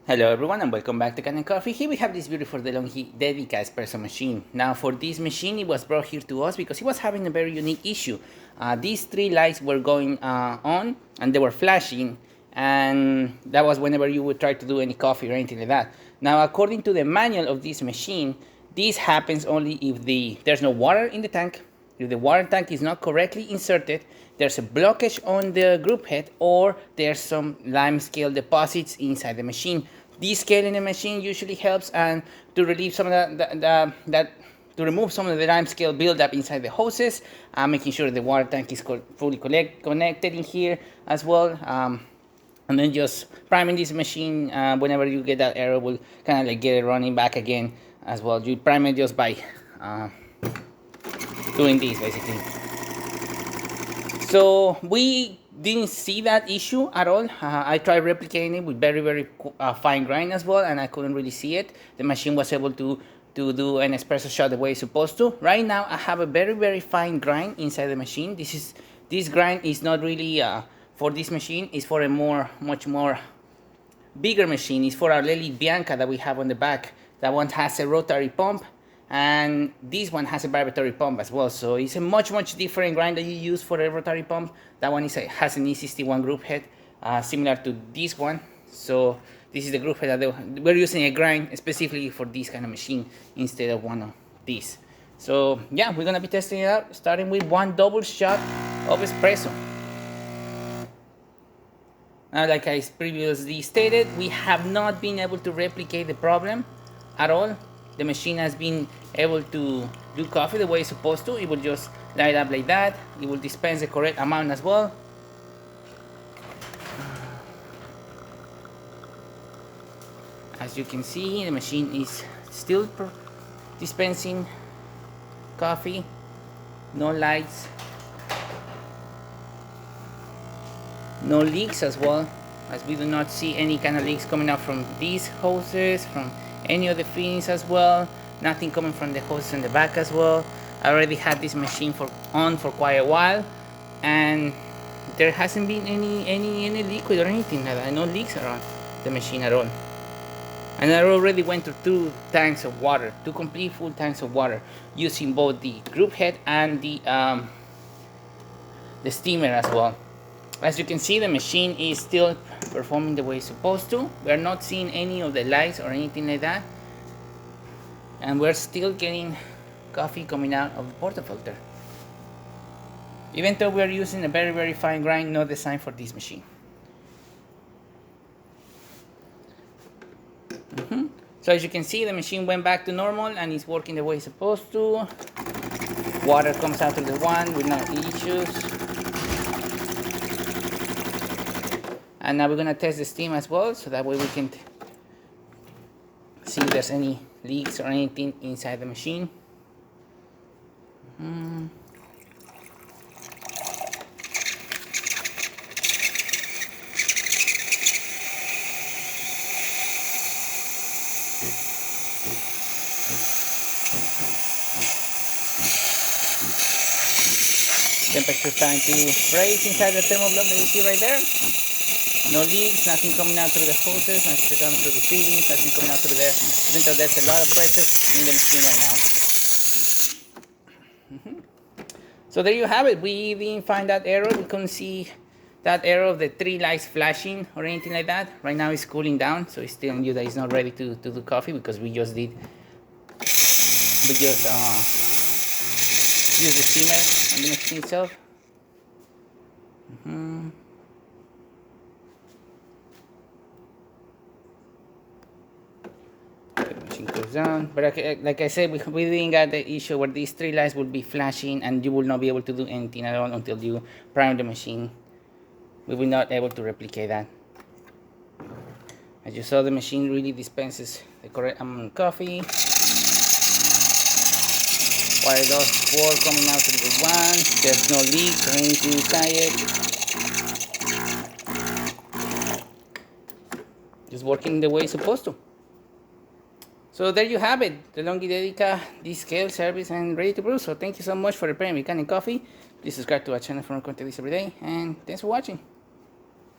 Hello everyone and welcome back to Kanen Coffee. Here we have this beautiful DeLonghi Dedica espresso machine. Now for this machine, it was brought here to us because it was having a very unique issue. These three lights were going on and they were flashing, and that was whenever you would try to do any coffee or anything like that. Now according to the manual of this machine, this happens only if there's no water in the tank, if the water tank is not correctly inserted, there's a blockage on the group head, or there's some limescale deposits inside the machine. Descaling the machine usually helps and to relieve some of to remove some of the limescale buildup inside the hoses, making sure the water tank is fully connected in here as well. And then just priming this machine whenever you get that error will kind of like get it running back again as well. You prime it just by doing this basically. So we didn't see that issue at all. I tried replicating it with very fine grind as well, and I couldn't really see it. The machine was able to do an espresso shot the way it's supposed to. Right now I have a very fine grind inside the machine. This grind is not really for this machine. It's for a much more bigger machine. It's for our Lely Bianca that we have on the back. That one has a rotary pump, and this one has a vibratory pump as well. So it's a much different grind that you use for a rotary pump. That one has an E61 group head, similar to this one. So this is the group head that we're using a grind specifically for this kind of machine instead of one of these. So yeah, we're gonna be testing it out, starting with one double shot of espresso. Now, like I previously stated, we have not been able to replicate the problem at all. The machine has been able to do coffee the way it's supposed to. It will just light up like that. It will dispense the correct amount as well. As you can see, the machine is still dispensing coffee. No lights. No leaks as well, as we do not see any kind of leaks coming out from these hoses, from any of the fittings as well. Nothing coming from the hoses in the back as well. I already had this machine on for quite a while, and there hasn't been any liquid or anything like that. No leaks around the machine at all. And I already went through 2 tanks of water, 2 complete full tanks of water, using both the group head and the steamer as well. As you can see, the machine is still performing the way it's supposed to. We are not seeing any of the lights or anything like that, and we're still getting coffee coming out of the portafilter, even though we're using a very fine grind, not designed for this machine. So as you can see, the machine went back to normal and is working the way it's supposed to. Water comes out of the one with no issues. And now we're gonna test the steam as well, so that way we can see if there's any leaks or anything inside the machine. Temperature starting to raise inside the thermal block that you see right there. No leaks, nothing coming out through the hoses, nothing coming through the fittings, nothing coming out through there. Even though there's a lot of pressure in the machine right now. So there you have it. We didn't find that error. We couldn't see that error of the 3 lights flashing or anything like that. Right now it's cooling down, so it's telling you that it's not ready to do coffee, because we just used the steamer on the machine itself. Goes down, but like I said, we didn't get the issue where these 3 lights will be flashing and you will not be able to do anything at all until you prime the machine. We will not able to replicate that. As you saw, the machine really dispenses the correct amount of coffee. While it does pour coming out through the one, there's no leaks or anything inside it. Just working the way it's supposed to. So there you have it, the DeLonghi Dedica Descale service and ready to brew. So thank you so much for repairing Kanen Coffee. Please subscribe to our channel for more content every day, and thanks for watching.